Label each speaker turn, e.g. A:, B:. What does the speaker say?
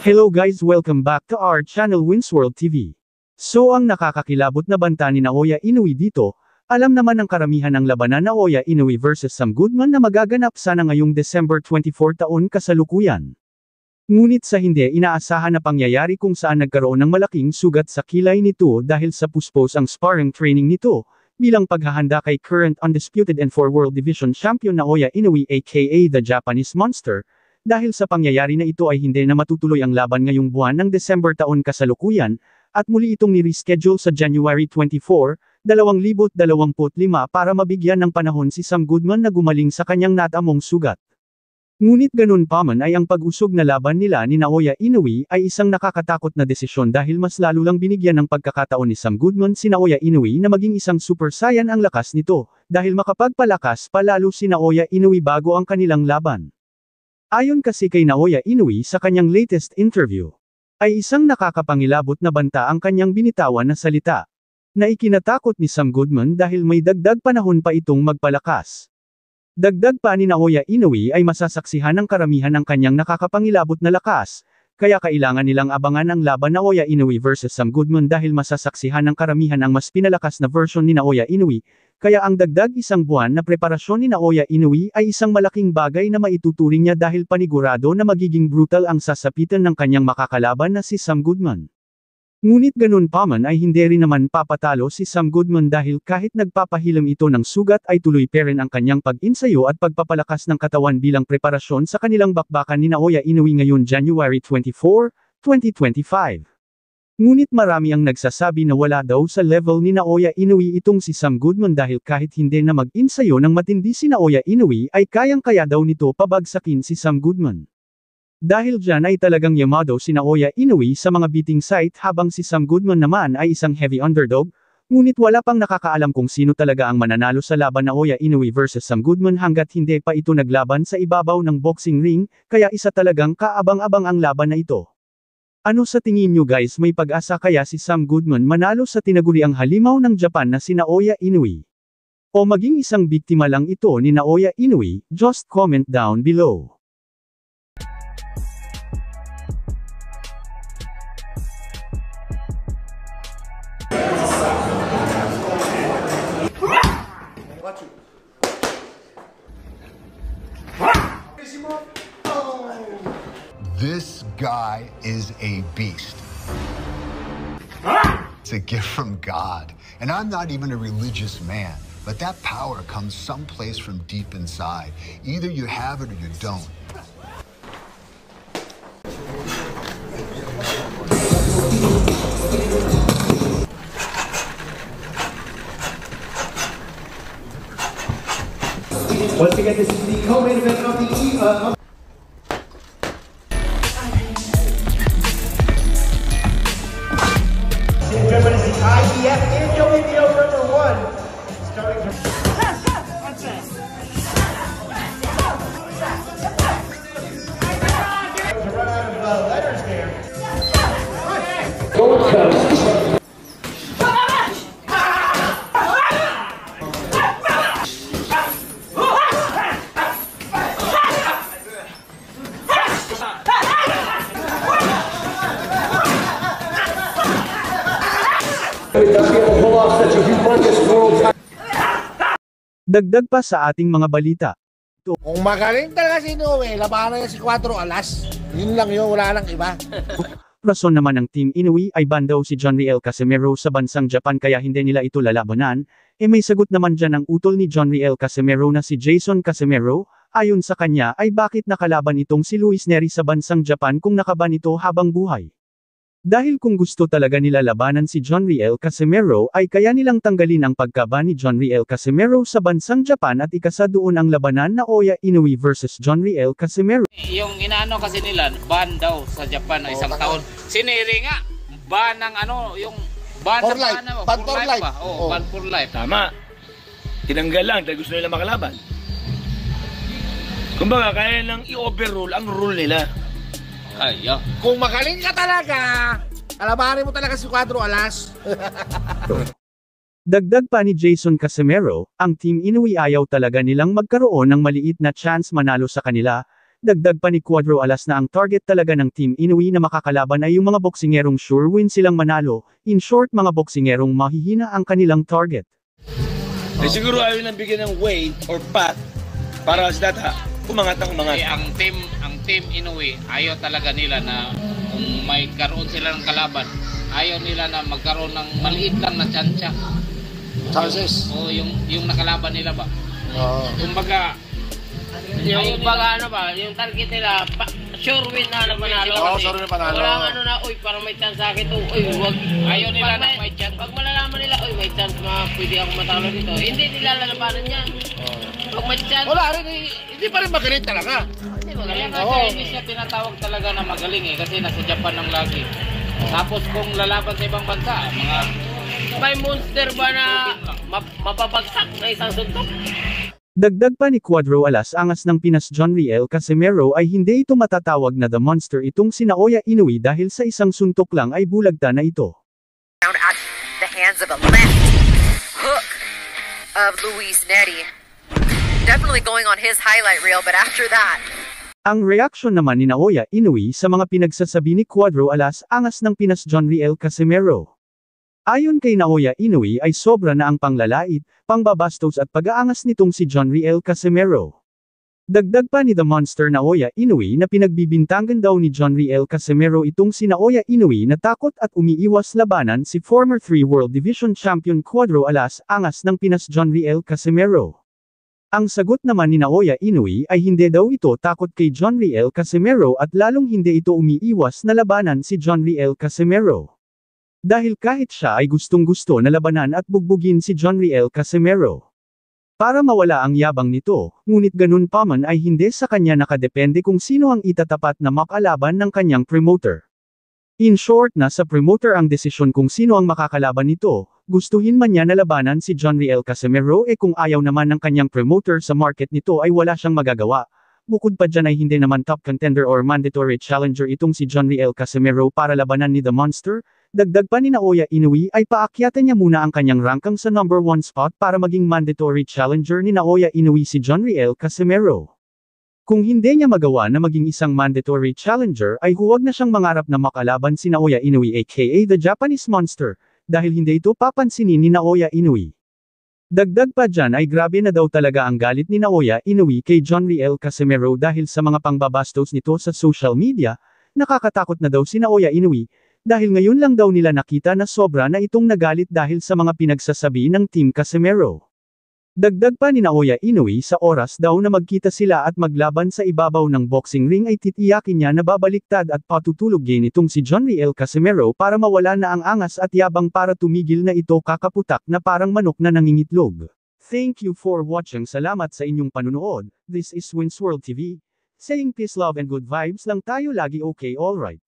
A: Hello guys, welcome back to our channel Winsworld TV. So ang nakakakilabot na banta ni Naoya Inoue dito, alam naman ng karamihan ang labanan Naoya Inoue versus Sam Goodman na magaganap sana ngayong December 24 taon kasalukuyan. Ngunit sa hindi inaasahan na pangyayari kung saan nagkaroon ng malaking sugat sa kilay nito dahil sa puspos ang sparring training nito, bilang paghahanda kay current undisputed and 4 World Division Champion Naoya Inoue aka the Japanese Monster, dahil sa pangyayari na ito ay hindi na matutuloy ang laban ngayong buwan ng December taon kasalukuyan, at muli itong ni-reschedule sa January 24, 2025 para mabigyan ng panahon si Sam Goodman na gumaling sa kanyang natamong sugat. Ngunit ganun pa man ay ang pag-usog na laban nila ni Naoya Inoue ay isang nakakatakot na desisyon dahil mas lalo lang binigyan ng pagkakataon ni Sam Goodman si Naoya Inoue na maging isang Super Saiyan ang lakas nito, dahil makapagpalakas pa lalo si Naoya Inoue bago ang kanilang laban. Ayon kasi kay Naoya Inoue sa kanyang latest interview, ay isang nakakapangilabot na banta ang kanyang binitawan na salita, na ikinatakot ni Sam Goodman dahil may dagdag panahon pa itong magpalakas. Dagdag pa ni Naoya Inoue ay masasaksihan ng karamihan ang kanyang nakakapangilabot na lakas, kaya kailangan nilang abangan ang laban Naoya Inoue versus Sam Goodman dahil masasaksihan ng karamihan ang mas pinalakas na version ni Naoya Inoue, kaya ang dagdag isang buwan na preparasyon ni Naoya Inoue ay isang malaking bagay na maituturing niya dahil panigurado na magiging brutal ang sasapitan ng kanyang makakalaban na si Sam Goodman. Ngunit ganun pa man ay hindi rin naman papatalo si Sam Goodman dahil kahit nagpapahilam ito ng sugat ay tuloy pa rin ang kanyang pag-insayo at pagpapalakas ng katawan bilang preparasyon sa kanilang bakbakan ni Naoya Inoue ngayon January 24, 2025. Ngunit marami ang nagsasabi na wala daw sa level ni Naoya Inoue itong si Sam Goodman dahil kahit hindi na mag-insayo ng matindi si Naoya Inoue ay kayang-kaya daw nito pabagsakin si Sam Goodman. Dahil dyan ay talagang yamado si Naoya Inoue sa mga beating site habang si Sam Goodman naman ay isang heavy underdog, ngunit wala pang nakakaalam kung sino talaga ang mananalo sa laban Naoya Inoue versus Sam Goodman hanggat hindi pa ito naglaban sa ibabaw ng boxing ring, kaya isa talagang kaabang-abang ang laban na ito. Ano sa tingin nyo guys, may pag-asa kaya si Sam Goodman manalo sa tinaguriang halimaw ng Japan na si Naoya Inoue? O maging isang biktima lang ito ni Naoya Inoue? Just comment down below.
B: This guy is a beast. It's a gift from God. And I'm not even a religious man, but that power comes someplace from deep inside. Either you have it or you don't.
C: Once again, this is the co-main event of the Gentlemen, is the IBF NWBO #1. Starting from to run out of letters there. Gold Coast.
A: Dagdag pa sa ating mga balita.
D: Kung magaling talaga si Inoue, labanan niya si 4 alas. Yun lang yun, wala lang iba.
A: Rason naman ng Team Inoue ay ban daw si John Riel Casimero sa bansang Japan kaya hindi nila ito lalabanan, may sagot naman dyan ang utol ni John Riel Casimero na si Jason Casimero, ayon sa kanya ay bakit nakalaban itong si Luis Neri sa bansang Japan kung nakaban ito habang buhay. Dahil kung gusto talaga nila labanan si John Riel Casimero ay kaya nilang tanggalin ang pagkaban ni John Riel Casimero sa bansang Japan at ikasa doon ang labanan na Naoya Inoue versus John Riel Casimero.
E: Yung inaano kasi nila, ban daw sa Japan na isang taon. Siniri nga, ban ng ano, yung ban
D: for
E: sa
D: life.
E: ano,
D: Ban for life.
E: ba? Oo, ban for life.
F: Tama. Tinanggal lang dahil gusto nila makalaban. Kumbaga, kaya lang i-overrule ang rule nila.
E: Ay,
D: Kung magaling ka talaga, alabanin mo talaga si 4 alas.
A: Dagdag pa ni Jason Casimero, ang Team Inoue ayaw talaga nilang magkaroon ng maliit na chance manalo sa kanila, Dagdag pa ni Cuadro Alas na ang target talaga ng Team Inoue na makakalaban ay yung mga boksingerong sure win silang manalo, in short mga boksingerong mahihina ang kanilang target.
F: Eh siguro ayaw nang bigyan ng way or path para sa data umangat ng umangat.
E: Ang team Inoue, ayaw talaga nila na kung may karoon sila ng kalaban, ayaw nila na magkaroon ng maliit lang na tsansya.
D: Chances.
E: O yung nakalaban nila ba?
D: Oo.
E: Kumbaga,
G: Yung baga ano ba, yung target nila, sure win na manalo.
D: Oo,
G: kasi
D: sure na panalo.
G: Walang ano na, uy, parang may chance sa akin to. Uy, wag.
E: Ayaw nila na may chance.
G: Pag malalaman nila, uy, may chance pwede ako matalo dito. Hindi nila lalabanan yan. Pag may chance,
D: Wala rin, hindi pa rin magaling talaga.
G: hindi
E: kaya
G: magaling.
E: nga siya, hindi siya tinatawag talaga na magaling kasi nasa Japan ng lagi. Tapos kung lalaban sa ibang bansa, mga
G: May monster ba na mapapagsak na isang suntok?
A: Dagdag pa ni Cuadro Alas angas ng Pinas John Riel Casimero ay hindi ito matatawag na The Monster itong si Naoya Inoue dahil sa isang suntok lang ay bulagta na ito.
H: At the hands of a left hook of Luis Neri. Definitely going on his highlight reel, but after that,
A: Ang reaksyon naman ni Naoya Inoue sa mga pinagsasabi ni Cuadro Alas angas ng Pinas John Riel Casimero. Ayon kay Naoya Inoue ay sobra na ang panglalait, pangbabastos at pag-aangas nitong si John Riel Casimero. Dagdag pa ni The Monster Naoya Inoue na pinagbibintangan daw ni John Riel Casimero itong si Naoya Inoue na takot at umiiwas labanan si former 3 World Division Champion Cuadro Alas angas ng Pinas John Riel Casimero. Ang sagot naman ni Naoya Inoue ay hindi daw ito takot kay John Riel Casimero at lalong hindi ito umiiwas na labanan si John Riel Casimero. Dahil kahit siya ay gustong-gusto na labanan at bugbugin si John Riel Casimero. Para mawala ang yabang nito, ngunit ganun pa man ay hindi sa kanya nakadepende kung sino ang itatapat na makalaban ng kanyang promoter. In short nasa promoter ang desisyon kung sino ang makakalaban nito, gustuhin man niya na labanan si John Riel Casimero kung ayaw naman ng kanyang promoter sa market nito ay wala siyang magagawa. Bukod pa dyan ay hindi naman top contender or mandatory challenger itong si John Riel Casimero para labanan ni The Monster. Dagdag pa ni Naoya Inoue ay paakyatan niya muna ang kanyang rankang sa number 1 spot para maging mandatory challenger ni Naoya Inoue si John Riel Casimero. Kung hindi niya magawa na maging isang mandatory challenger ay huwag na siyang mangarap na makalaban si Naoya Inoue aka the Japanese Monster, dahil hindi ito papansinin ni Naoya Inoue. Dagdag pa dyan ay grabe na daw talaga ang galit ni Naoya Inoue kay John Riel Casimero dahil sa mga pangbabastos nito sa social media, nakakatakot na daw si Naoya Inoue. Dahil ngayon lang daw nila nakita na sobra na itong nagalit dahil sa mga pinagsasabi ng Team Casimero. Dagdag pa ni Naoya Inoue sa oras daw na magkita sila at maglaban sa ibabaw ng boxing ring ay titiyakin niya na babaliktad at patutulugin itong si John Riel Casimero para mawala na ang angas at yabang para tumigil na ito kakaputak na parang manok na nangingitlog. Thank you for watching. Salamat sa inyong panunood. This is Winsworld TV. Saying peace, love and good vibes lang tayo lagi, okay, alright.